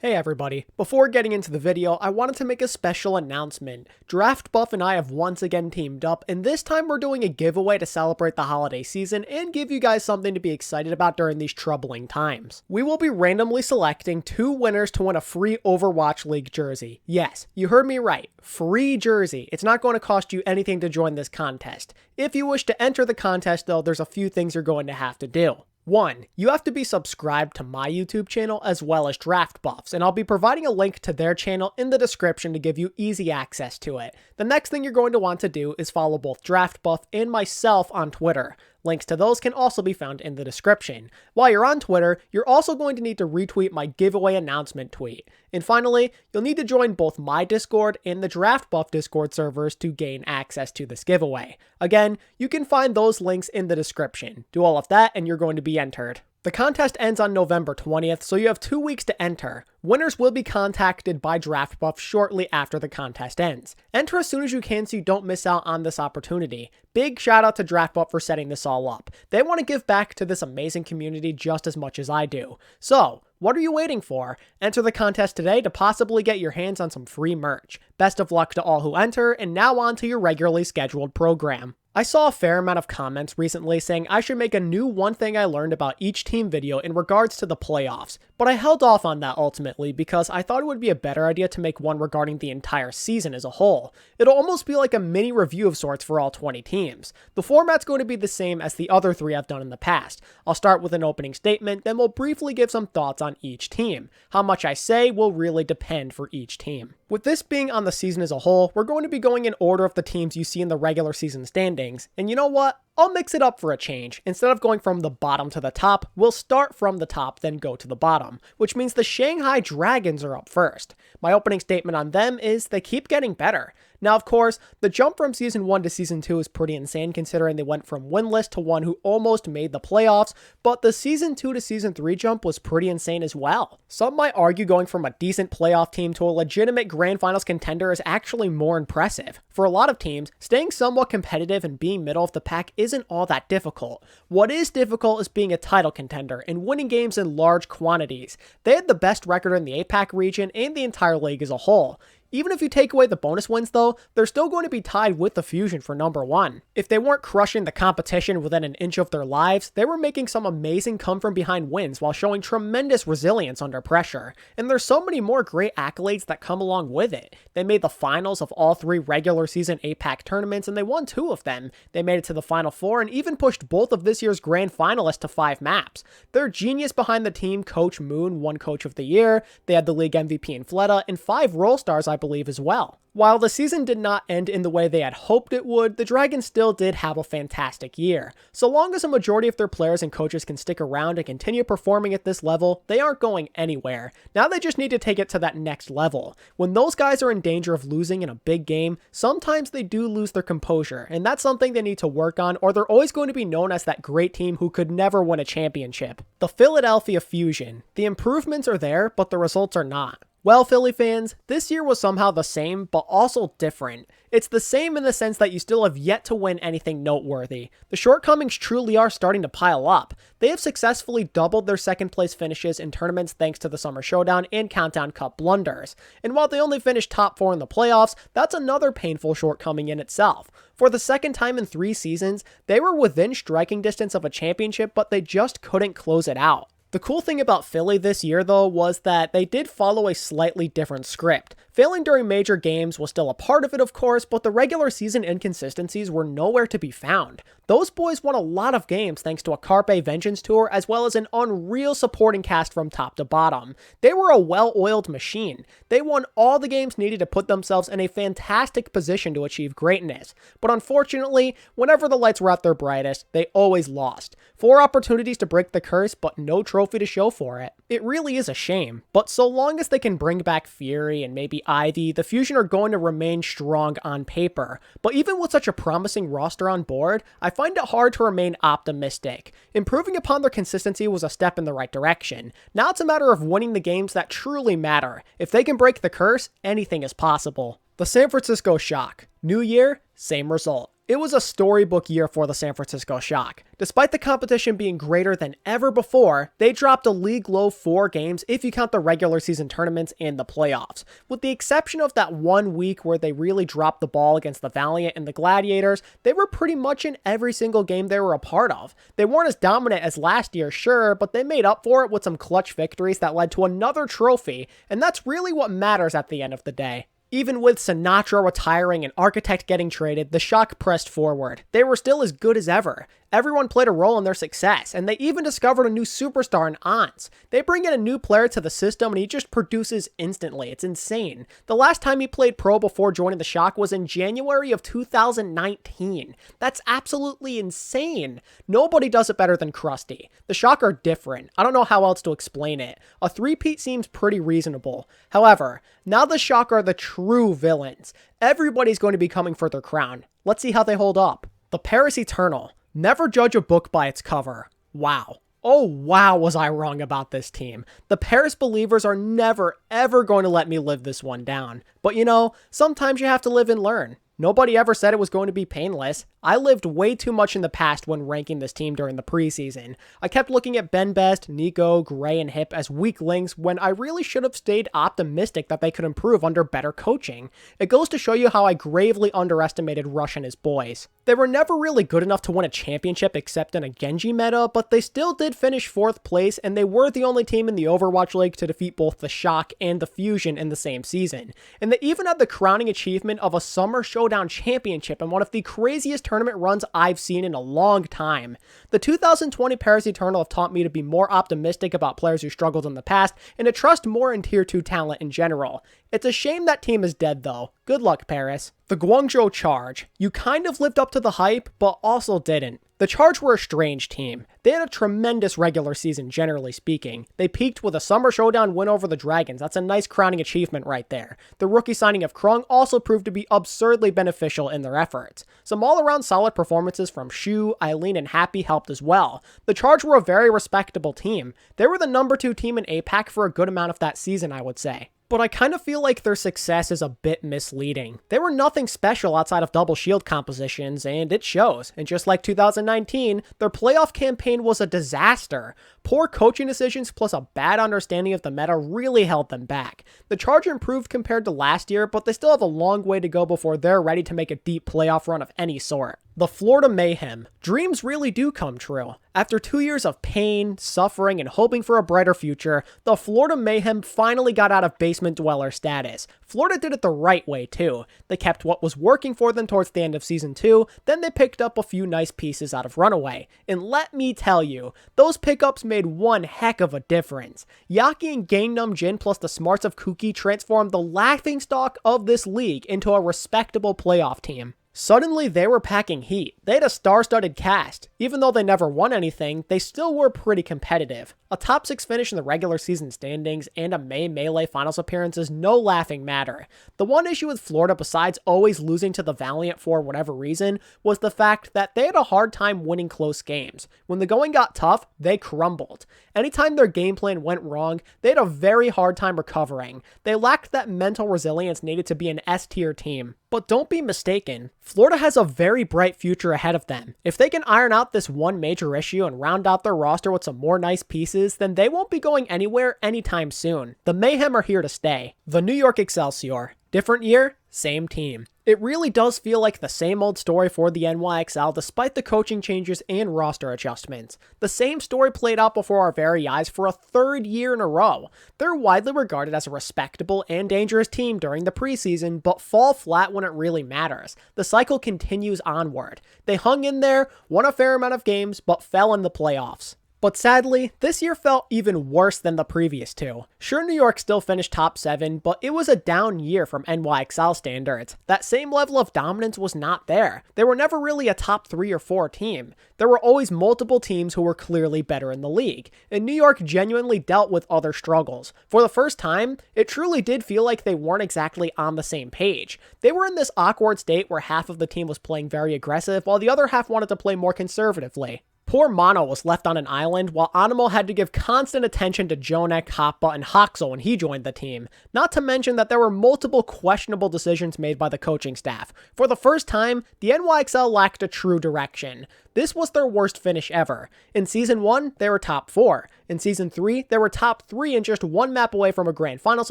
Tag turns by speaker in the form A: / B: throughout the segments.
A: Hey everybody, before getting into the video, I wanted to make a special announcement. Draft Buff and I have once again teamed up, and this time we're doing a giveaway to celebrate the holiday season and give you guys something to be excited about during these troubling times. We will be randomly selecting 2 winners to win a free Overwatch League jersey. Yes, you heard me right, free jersey. It's not going to cost you anything to join this contest. If you wish to enter the contest though, there's a few things you're going to have to do. 1. You have to be subscribed to my YouTube channel as well as Draft Buff's, and I'll be providing a link to their channel in the description to give you easy access to it. The next thing you're going to want to do is follow both Draft Buff and myself on Twitter. Links to those can also be found in the description. While you're on Twitter, you're also going to need to retweet my giveaway announcement tweet. And finally, you'll need to join both my Discord and the Draft Buff Discord servers to gain access to this giveaway. Again, you can find those links in the description. Do all of that and you're going to be entered. The contest ends on November 20th, so you have 2 weeks to enter. Winners will be contacted by Draft Buff shortly after the contest ends. Enter as soon as you can so you don't miss out on this opportunity. Big shout out to Draft Buff for setting this all up. They want to give back to this amazing community just as much as I do. So, what are you waiting for? Enter the contest today to possibly get your hands on some free merch. Best of luck to all who enter, and now on to your regularly scheduled program. I saw a fair amount of comments recently saying I should make a new one thing I learned about each team video in regards to the playoffs, but I held off on that ultimately because I thought it would be a better idea to make one regarding the entire season as a whole. It'll almost be like a mini review of sorts for all 20 teams. The format's going to be the same as the other 3 I've done in the past. I'll start with an opening statement, then we'll briefly give some thoughts on each team. How much I say will really depend for each team. With this being on the season as a whole, we're going to be going in order of the teams you see in the regular season standings. And you know what? I'll mix it up for a change. Instead of going from the bottom to the top, we'll start from the top, then go to the bottom, which means the Shanghai Dragons are up first. My opening statement on them is they keep getting better. Now, of course, the jump from Season 1 to Season 2 is pretty insane considering they went from winless to one who almost made the playoffs, but the Season 2 to Season 3 jump was pretty insane as well. Some might argue going from a decent playoff team to a legitimate Grand Finals contender is actually more impressive. For a lot of teams, staying somewhat competitive and being middle of the pack isn't all that difficult. What is difficult is being a title contender and winning games in large quantities. They had the best record in the APAC region and the entire league as a whole. Even if you take away the bonus wins though, they're still going to be tied with the Fusion for number 1. If they weren't crushing the competition within an inch of their lives, they were making some amazing come from behind wins while showing tremendous resilience under pressure. And there's so many more great accolades that come along with it. They made the finals of all 3 regular season APAC tournaments and they won 2 of them. They made it to the Final 4 and even pushed both of this year's grand finalists to 5 maps. Their genius behind the team, Coach Moon, won Coach of the Year. They had the league MVP in Fleta and 5 role stars I believe as well. While the season did not end in the way they had hoped it would, the Dragons still did have a fantastic year. So long as a majority of their players and coaches can stick around and continue performing at this level, they aren't going anywhere. Now they just need to take it to that next level. When those guys are in danger of losing in a big game, sometimes they do lose their composure, and that's something they need to work on or they're always going to be known as that great team who could never win a championship. The Philadelphia Fusion. The improvements are there, but the results are not. Well, Philly fans, this year was somehow the same, but also different. It's the same in the sense that you still have yet to win anything noteworthy. The shortcomings truly are starting to pile up. They have successfully doubled their second place finishes in tournaments thanks to the Summer Showdown and Countdown Cup blunders. And while they only finished top 4 in the playoffs, that's another painful shortcoming in itself. For the second time in 3 seasons, they were within striking distance of a championship, but they just couldn't close it out. The cool thing about Philly this year, though, was that they did follow a slightly different script. Failing during major games was still a part of it, of course, but the regular season inconsistencies were nowhere to be found. Those boys won a lot of games thanks to a Carpe Vengeance tour as well as an unreal supporting cast from top to bottom. They were a well-oiled machine. They won all the games needed to put themselves in a fantastic position to achieve greatness. But unfortunately, whenever the lights were at their brightest, they always lost. 4 opportunities to break the curse, but no trophy to show for it. It really is a shame, but so long as they can bring back Fury and maybe Ivy, the Fusion are going to remain strong on paper. But even with such a promising roster on board, I find it hard to remain optimistic. Improving upon their consistency was a step in the right direction. Now it's a matter of winning the games that truly matter. If they can break the curse, anything is possible. The San Francisco Shock. New year, same result. It was a storybook year for the San Francisco Shock. Despite the competition being greater than ever before, they dropped a league-low 4 games if you count the regular season tournaments and the playoffs. With the exception of that 1 week where they really dropped the ball against the Valiant and the Gladiators, they were pretty much in every single game they were a part of. They weren't as dominant as last year, sure, but they made up for it with some clutch victories that led to another trophy, and that's really what matters at the end of the day. Even with Sinatra retiring and Architect getting traded, the Shock pressed forward. They were still as good as ever. Everyone played a role in their success, and they even discovered a new superstar in Ans. They bring in a new player to the system, and he just produces instantly. It's insane. The last time he played pro before joining the Shock was in January of 2019. That's absolutely insane. Nobody does it better than Krusty. The Shock are different. I don't know how else to explain it. A three-peat seems pretty reasonable. However, now the Shock are the true villains. Everybody's going to be coming for their crown. Let's see how they hold up. The Paris Eternal. Never judge a book by its cover. Wow. Oh wow, was I wrong about this team. The Paris believers are never ever going to let me live this one down. But you know, sometimes you have to live and learn. Nobody ever said it was going to be painless. I lived way too much in the past when ranking this team during the preseason. I kept looking at Ben Best, Nico, Gray, and Hip as weak links when I really should have stayed optimistic that they could improve under better coaching. It goes to show you how I gravely underestimated Rush and his boys. They were never really good enough to win a championship except in a Genji meta, but they still did finish 4th place, and they were the only team in the Overwatch League to defeat both the Shock and the Fusion in the same season. And they even had the crowning achievement of a Summer Showdown Championship in one of the craziest tournament runs I've seen in a long time. The 2020 Paris Eternal have taught me to be more optimistic about players who struggled in the past, and to trust more in Tier 2 talent in general. It's a shame that team is dead though. Good luck, Paris. The Guangzhou Charge. You kind of lived up to the hype, but also didn't. The Charge were a strange team. They had a tremendous regular season, generally speaking. They peaked with a Summer Showdown win over the Dragons. That's a nice crowning achievement right there. The rookie signing of Krung also proved to be absurdly beneficial in their efforts. Some all-around solid performances from Shu, Eileen, and Happy helped as well. The Charge were a very respectable team. They were the number 2 team in APAC for a good amount of that season, I would say. But I kind of feel like their success is a bit misleading. They were nothing special outside of double shield compositions, and it shows. And just like 2019, their playoff campaign was a disaster. Poor coaching decisions plus a bad understanding of the meta really held them back. The Charge improved compared to last year, but they still have a long way to go before they're ready to make a deep playoff run of any sort. The Florida Mayhem. Dreams really do come true. After 2 years of pain, suffering, and hoping for a brighter future, the Florida Mayhem finally got out of basement dweller status. Florida did it the right way too. They kept what was working for them towards the end of Season 2, then they picked up a few nice pieces out of Runaway. And let me tell you, those pickups made one heck of a difference. Yaki and Gangnam Jin plus the smarts of Kuki transformed the laughingstock of this league into a respectable playoff team. Suddenly, they were packing heat. They had a star-studded cast. Even though they never won anything, they still were pretty competitive. A top 6 finish in the regular season standings and a May Melee Finals appearance is no laughing matter. The one issue with Florida, besides always losing to the Valiant for whatever reason, was the fact that they had a hard time winning close games. When the going got tough, they crumbled. Anytime their game plan went wrong, they had a very hard time recovering. They lacked that mental resilience needed to be an S-tier team. But don't be mistaken, Florida has a very bright future ahead of them. If they can iron out this one major issue and round out their roster with some more nice pieces, then they won't be going anywhere anytime soon. The Mayhem are here to stay. The New York Excelsior. Different year, same team. It really does feel like the same old story for the NYXL despite the coaching changes and roster adjustments. The same story played out before our very eyes for a 3rd year in a row. They're widely regarded as a respectable and dangerous team during the preseason, but fall flat when it really matters. The cycle continues onward. They hung in there, won a fair amount of games, but fell in the playoffs. But sadly, this year felt even worse than the previous 2. Sure, New York still finished top 7, but it was a down year from NYXL standards. That same level of dominance was not there. They were never really a top 3 or 4 team. There were always multiple teams who were clearly better in the league, and New York genuinely dealt with other struggles. For the first time, it truly did feel like they weren't exactly on the same page. They were in this awkward state where half of the team was playing very aggressive, while the other half wanted to play more conservatively. poor Mono was left on an island, while Animo had to give constant attention to Jonek, Hoppa, and Hoxel when he joined the team. Not to mention that there were multiple questionable decisions made by the coaching staff. For the first time, the NYXL lacked a true direction. This was their worst finish ever. In Season 1, they were top 4. In Season 3, they were top 3 and just one map away from a Grand Finals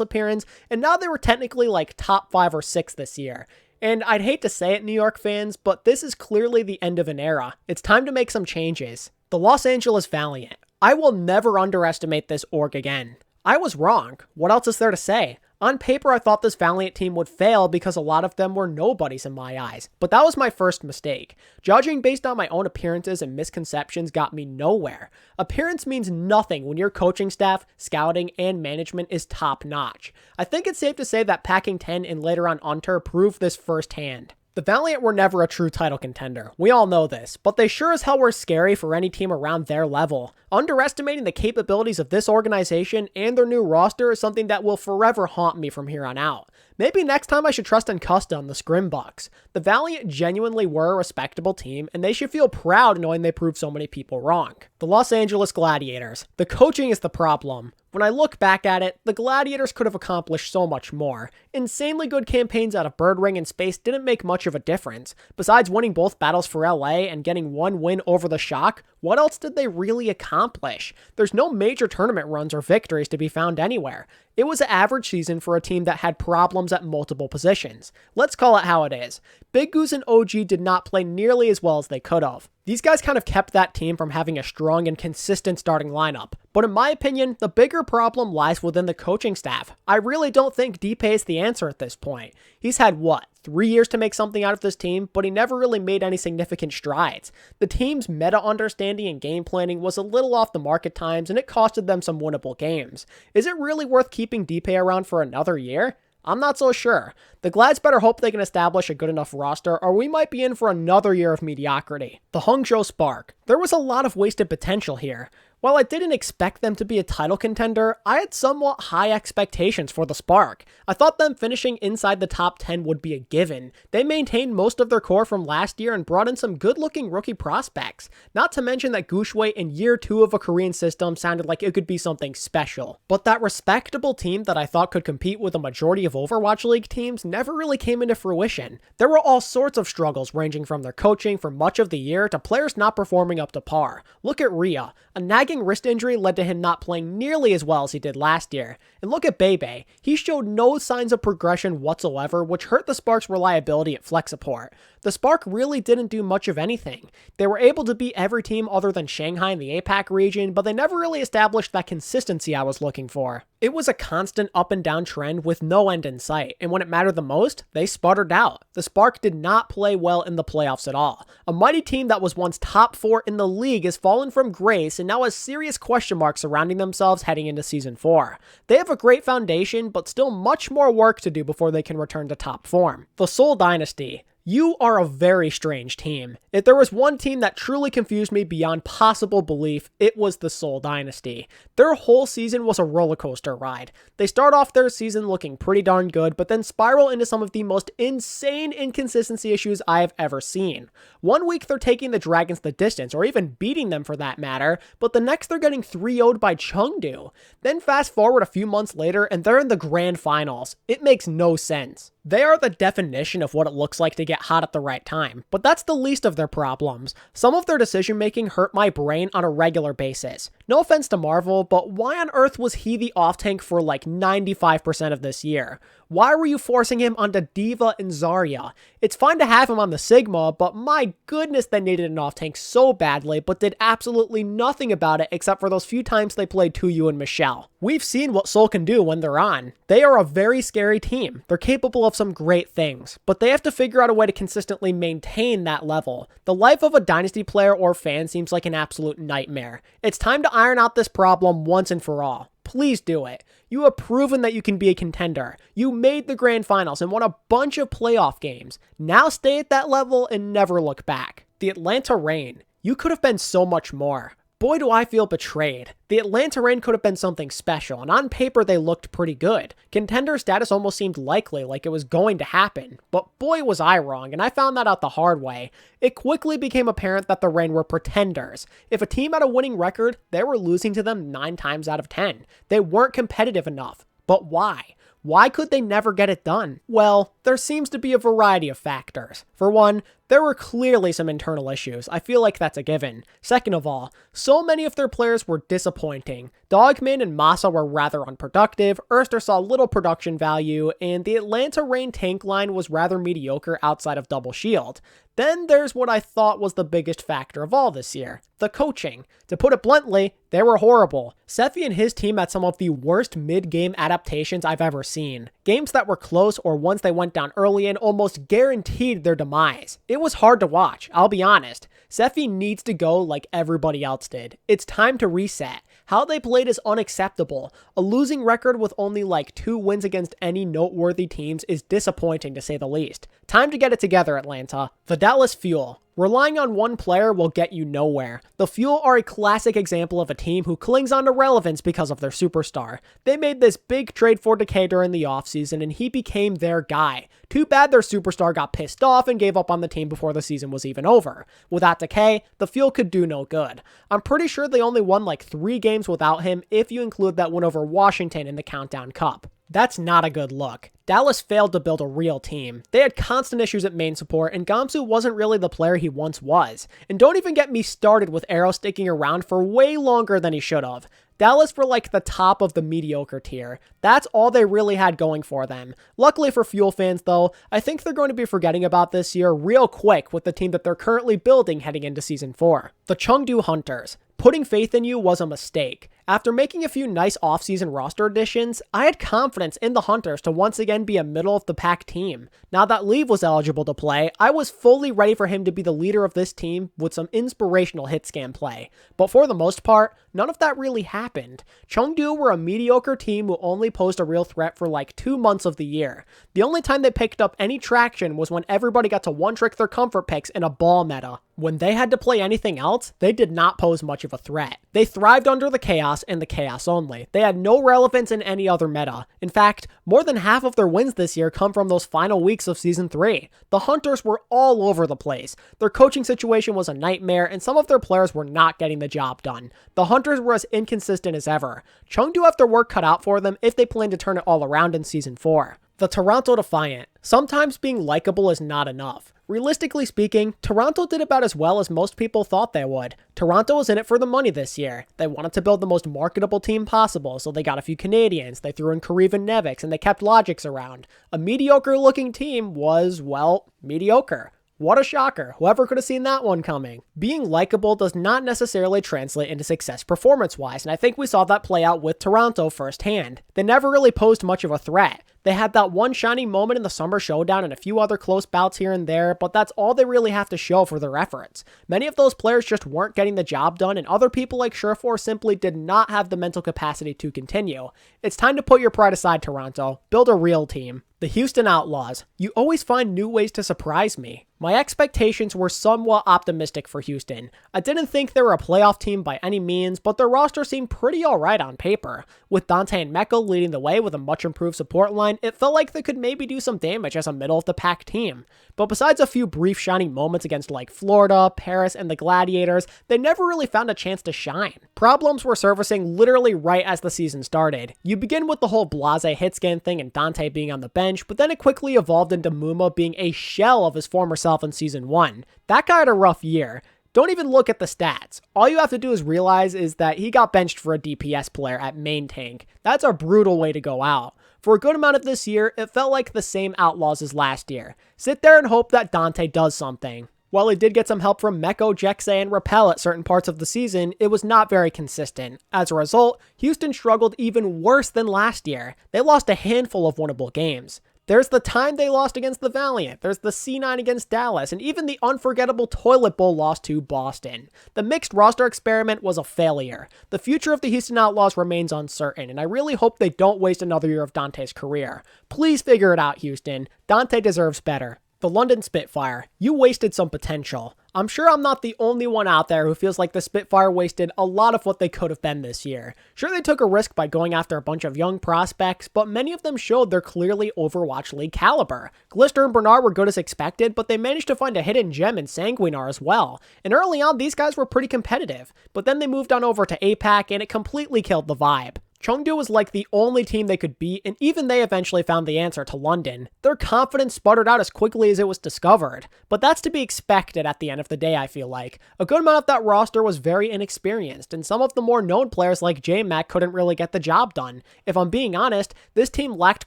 A: appearance, and now they were technically like top 5 or 6 this year. And I'd hate to say it, New York fans, but this is clearly the end of an era. It's time to make some changes. The Los Angeles Valiant. I will never underestimate this org again. I was wrong. What else is there to say? On paper, I thought this Valiant team would fail because a lot of them were nobodies in my eyes, but that was my first mistake. Judging based on my own appearances and misconceptions got me nowhere. Appearance means nothing when your coaching staff, scouting, and management is top-notch. I think it's safe to say that packing 10 and later on Unter proved this firsthand. The Valiant were never a true title contender. We all know this, but they sure as hell were scary for any team around their level. Underestimating the capabilities of this organization and their new roster is something that will forever haunt me from here on out. Maybe next time I should trust in Custa on the Scrim Bucks. The Valiant genuinely were a respectable team, and they should feel proud knowing they proved so many people wrong. The Los Angeles Gladiators. The coaching is the problem. When I look back at it, the Gladiators could have accomplished so much more. Insanely good campaigns out of Birdring and Space didn't make much of a difference. Besides winning both battles for LA and getting one win over the Shock, what else did they really accomplish? There's no major tournament runs or victories to be found anywhere. It was an average season for a team that had problems at multiple positions. Let's call it how it is. Big Goose and OG did not play nearly as well as they could have. These guys kind of kept that team from having a strong and consistent starting lineup. But in my opinion, the bigger problem lies within the coaching staff. I really don't think DP is the answer at this point. He's had, 3 years to make something out of this team, but he never really made any significant strides. The team's meta understanding and game planning was a little off the mark at times, and it costed them some winnable games. Is it really worth keeping DP around for another year? I'm not so sure. The Glads better hope they can establish a good enough roster, or we might be in for another year of mediocrity. The Hangzhou Spark. There was a lot of wasted potential here. While I didn't expect them to be a title contender, I had somewhat high expectations for the Spark. I thought them finishing inside the top 10 would be a given. They maintained most of their core from last year and brought in some good-looking rookie prospects. Not to mention that Gushue in year 2 of a Korean system sounded like it could be something special. But that respectable team that I thought could compete with a majority of Overwatch League teams never really came into fruition. There were all sorts of struggles ranging from their coaching for much of the year to players not performing up to par. Look at Rhea. A nagging wrist injury led to him not playing nearly as well as he did last year. And look at Bebe. He showed no signs of progression whatsoever, which hurt the Spark's reliability at flex support. The Spark really didn't do much of anything. They were able to beat every team other than Shanghai in the APAC region, but they never really established that consistency I was looking for. It was a constant up and down trend with no end in sight, and when it mattered the most, they sputtered out. The Spark did not play well in the playoffs at all. A mighty team that was once top 4 in the league has fallen from grace and now has serious question marks surrounding themselves heading into Season 4. They have a great foundation, but still much more work to do before they can return to top form. The Seoul Dynasty. You are a very strange team. If there was one team that truly confused me beyond possible belief, it was the Seoul Dynasty. Their whole season was a roller coaster ride. They start off their season looking pretty darn good, but then spiral into some of the most insane inconsistency issues I have ever seen. One week they're taking the Dragons the distance, or even beating them for that matter, but the next they're getting 3-0'd by Chengdu. Then fast forward a few months later and they're in the Grand Finals. It makes no sense. They are the definition of what it looks like to get hot at the right time, but that's the least of their problems. Some of their decision making hurt my brain on a regular basis. No offense to Marvel, but why on earth was he the off-tank for like 95% of this year? Why were you forcing him onto D.Va and Zarya? It's fine to have him on the Sigma, but my goodness they needed an off-tank so badly, but did absolutely nothing about it except for those few times they played Tuyu and Michelle. We've seen what Seoul can do when they're on. They are a very scary team. They're capable of some great things, but they have to figure out a way to consistently maintain that level. The life of a Dynasty player or fan seems like an absolute nightmare. It's time to iron out this problem once and for all. Please do it. You have proven that you can be a contender. You made the Grand Finals and won a bunch of playoff games. Now stay at that level and never look back. The Atlanta Reign. You could have been so much more. Boy, do I feel betrayed. The Atlanta Reign could have been something special, and on paper they looked pretty good. Contender status almost seemed likely, like it was going to happen. But boy was I wrong, and I found that out the hard way. It quickly became apparent that the Reign were pretenders. If a team had a winning record, they were losing to them 9 times out of 10. They weren't competitive enough. But why? Why could they never get it done? Well, there seems to be a variety of factors. For one, there were clearly some internal issues. I feel like that's a given. Second of all, so many of their players were disappointing. Dogman and Masa were rather unproductive, Erster saw little production value, and the Atlanta Reign tank line was rather mediocre outside of Double Shield. Then there's what I thought was the biggest factor of all this year, the coaching. To put it bluntly, they were horrible. Sefi and his team had some of the worst mid-game adaptations I've ever seen. Games that were close or ones they went down early in almost guaranteed their demise. It was hard to watch, I'll be honest. Sefi needs to go like everybody else did. It's time to reset. How they played is unacceptable. A losing record with only like 2 wins against any noteworthy teams is disappointing to say the least. Time to get it together, Atlanta. The Dallas Fuel. Relying on one player will get you nowhere. The Fuel are a classic example of a team who clings on to relevance because of their superstar. They made this big trade for Decay during the offseason and he became their guy. Too bad their superstar got pissed off and gave up on the team before the season was even over. Without Decay, the Fuel could do no good. I'm pretty sure they only won like 3 games without him if you include that win over Washington in the Countdown Cup. That's not a good look. Dallas failed to build a real team. They had constant issues at main support, and Gamsu wasn't really the player he once was. And don't even get me started with Arrow sticking around for way longer than he should have. Dallas were like the top of the mediocre tier. That's all they really had going for them. Luckily for Fuel fans though, I think they're going to be forgetting about this year real quick with the team that they're currently building heading into Season 4. The Chengdu Hunters. Putting faith in you was a mistake. After making a few nice offseason roster additions, I had confidence in the Hunters to once again be a middle-of-the-pack team. Now that Leave was eligible to play, I was fully ready for him to be the leader of this team with some inspirational hit scan play. But for the most part, none of that really happened. Chengdu were a mediocre team who only posed a real threat for like 2 months of the year. The only time they picked up any traction was when everybody got to one-trick their comfort picks in a ball meta. When they had to play anything else, they did not pose much of a threat. They thrived under the chaos and the chaos only. They had no relevance in any other meta. In fact, more than half of their wins this year come from those final weeks of Season 3. The Hunters were all over the place. Their coaching situation was a nightmare, and some of their players were not getting the job done. The Hunters were as inconsistent as ever. Chengdu have their work cut out for them if they plan to turn it all around in Season 4. The Toronto Defiant. Sometimes being likable is not enough. Realistically speaking, Toronto did about as well as most people thought they would. Toronto was in it for the money this year. They wanted to build the most marketable team possible, so they got a few Canadians, they threw in Kareev and Nevix, and they kept Logix around. A mediocre-looking team was, well, mediocre. What a shocker. Whoever could have seen that one coming. Being likable does not necessarily translate into success performance-wise, and I think we saw that play out with Toronto firsthand. They never really posed much of a threat. They had that one shining moment in the Summer Showdown and a few other close bouts here and there, but that's all they really have to show for their efforts. Many of those players just weren't getting the job done, and other people like Surefour simply did not have the mental capacity to continue. It's time to put your pride aside, Toronto. Build a real team. The Houston Outlaws. You always find new ways to surprise me. My expectations were somewhat optimistic for Houston. I didn't think they were a playoff team by any means, but their roster seemed pretty alright on paper. With Dante and Mecco leading the way with a much improved support line, it felt like they could maybe do some damage as a middle-of-the-pack team. But besides a few brief shining moments against like Florida, Paris, and the Gladiators, they never really found a chance to shine. Problems were surfacing literally right as the season started. You begin with the whole Blase hit scan thing and Dante being on the bench, but then it quickly evolved into Muma being a shell of his former self in Season 1. That guy had a rough year. Don't even look at the stats. All you have to do is realize is that he got benched for a DPS player at main tank. That's a brutal way to go out. For a good amount of this year, it felt like the same Outlaws as last year. Sit there and hope that Dante does something. While he did get some help from Mecco, Jexe, and Repel at certain parts of the season, it was not very consistent. As a result, Houston struggled even worse than last year. They lost a handful of winnable games. There's the time they lost against the Valiant, there's the C9 against Dallas, and even the unforgettable Toilet Bowl loss to Boston. The mixed roster experiment was a failure. The future of the Houston Outlaws remains uncertain, and I really hope they don't waste another year of Dante's career. Please figure it out, Houston. Dante deserves better. The London Spitfire. You wasted some potential. I'm sure I'm not the only one out there who feels like the Spitfire wasted a lot of what they could have been this year. Sure, they took a risk by going after a bunch of young prospects, but many of them showed they're clearly Overwatch League caliber. Glister and Bernard were good as expected, but they managed to find a hidden gem in Sanguinar as well. And early on, these guys were pretty competitive, but then they moved on over to APAC and it completely killed the vibe. Chengdu was like the only team they could beat, and even they eventually found the answer to London. Their confidence sputtered out as quickly as it was discovered, but that's to be expected at the end of the day, I feel like. A good amount of that roster was very inexperienced, and some of the more known players like J-Mac couldn't really get the job done. If I'm being honest, this team lacked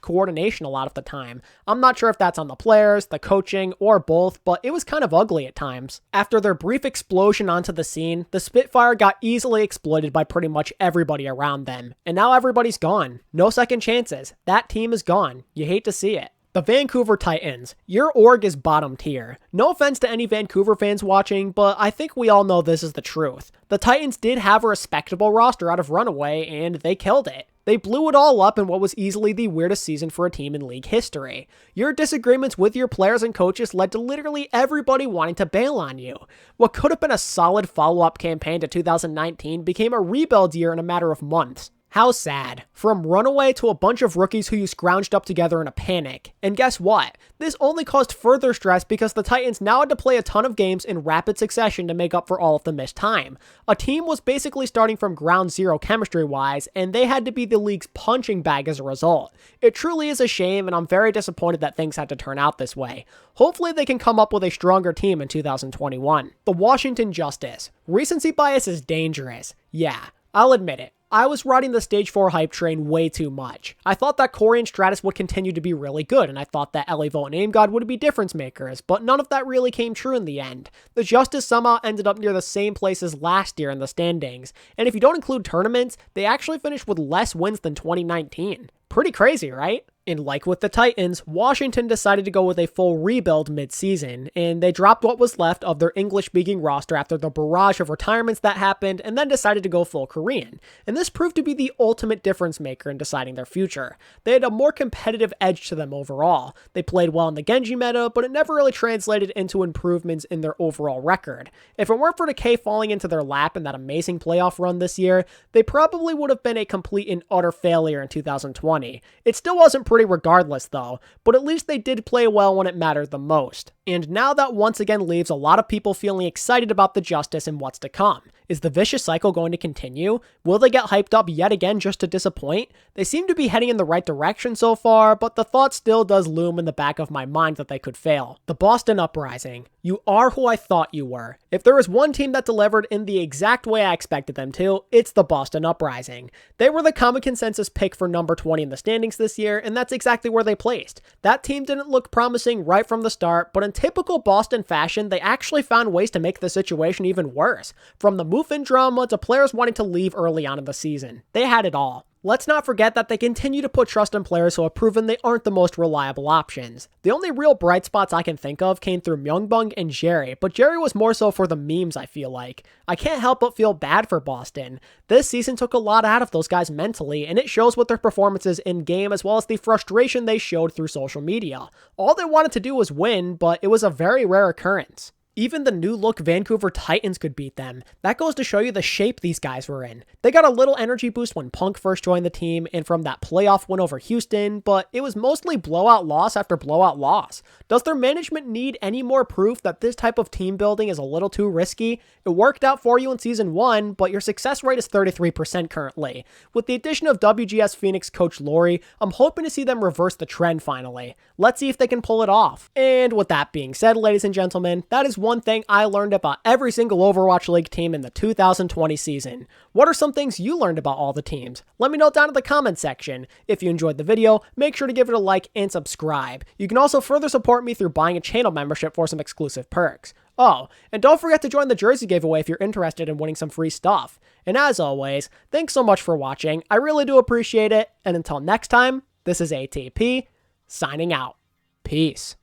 A: coordination a lot of the time. I'm not sure if that's on the players, the coaching, or both, but it was kind of ugly at times. After their brief explosion onto the scene, the Spitfire got easily exploited by pretty much everybody around them, and now everybody's gone. No second chances. That team is gone. You hate to see it. The Vancouver Titans. Your org is bottom tier. No offense to any Vancouver fans watching, but I think we all know this is the truth. The Titans did have a respectable roster out of Runaway, and they killed it. They blew it all up in what was easily the weirdest season for a team in league history. Your disagreements with your players and coaches led to literally everybody wanting to bail on you. What could have been a solid follow-up campaign to 2019 became a rebuild year in a matter of months. How sad. From Runaway to a bunch of rookies who you scrounged up together in a panic. And guess what? This only caused further stress because the Titans now had to play a ton of games in rapid succession to make up for all of the missed time. A team was basically starting from ground zero chemistry-wise, and they had to be the league's punching bag as a result. It truly is a shame, and I'm very disappointed that things had to turn out this way. Hopefully they can come up with a stronger team in 2021. The Washington Justice. Recency bias is dangerous. Yeah, I'll admit it. I was riding the Stage 4 hype train way too much. I thought that Corey and Stratus would continue to be really good, and I thought that LA Volt and Aim God would be difference makers, but none of that really came true in the end. The Justice somehow ended up near the same place as last year in the standings, and if you don't include tournaments, they actually finished with less wins than 2019. Pretty crazy, right? And like with the Titans, Washington decided to go with a full rebuild mid-season, and they dropped what was left of their English-speaking roster after the barrage of retirements that happened, and then decided to go full Korean. And this proved to be the ultimate difference maker in deciding their future. They had a more competitive edge to them overall. They played well in the Genji meta, but it never really translated into improvements in their overall record. If it weren't for Decay falling into their lap in that amazing playoff run this year, they probably would have been a complete and utter failure in 2020. It still wasn't pretty regardless though, but at least they did play well when it mattered the most. And now that once again leaves a lot of people feeling excited about the Justice and what's to come. Is the vicious cycle going to continue? Will they get hyped up yet again just to disappoint? They seem to be heading in the right direction so far, but the thought still does loom in the back of my mind that they could fail. The Boston Uprising. You are who I thought you were. If there is one team that delivered in the exact way I expected them to, it's the Boston Uprising. They were the common consensus pick for number 20 in the standings this year, and that's exactly where they placed. That team didn't look promising right from the start, but in typical Boston fashion, they actually found ways to make the situation even worse. From the move-in drama to players wanting to leave early on in the season. They had it all. Let's not forget that they continue to put trust in players who have proven they aren't the most reliable options. The only real bright spots I can think of came through Myungbung and Jerry, but Jerry was more so for the memes, I feel like. I can't help but feel bad for Boston. This season took a lot out of those guys mentally, and it shows with their performances in-game as well as the frustration they showed through social media. All they wanted to do was win, but it was a very rare occurrence. Even the new-look Vancouver Titans could beat them. That goes to show you the shape these guys were in. They got a little energy boost when Punk first joined the team and from that playoff win over Houston, but it was mostly blowout loss after blowout loss. Does their management need any more proof that this type of team building is a little too risky? It worked out for you in Season 1, but your success rate is 33% currently. With the addition of WGS Phoenix coach Laurie, I'm hoping to see them reverse the trend finally. Let's see if they can pull it off. And with that being said, ladies and gentlemen, that is one thing I learned about every single Overwatch League team in the 2020 season. What are some things you learned about all the teams? Let me know down in the comment section. If you enjoyed the video, make sure to give it a like and subscribe. You can also further support me through buying a channel membership for some exclusive perks. Oh, and don't forget to join the jersey giveaway if you're interested in winning some free stuff. And as always, thanks so much for watching. I really do appreciate it. And until next time, this is ATP, signing out. Peace.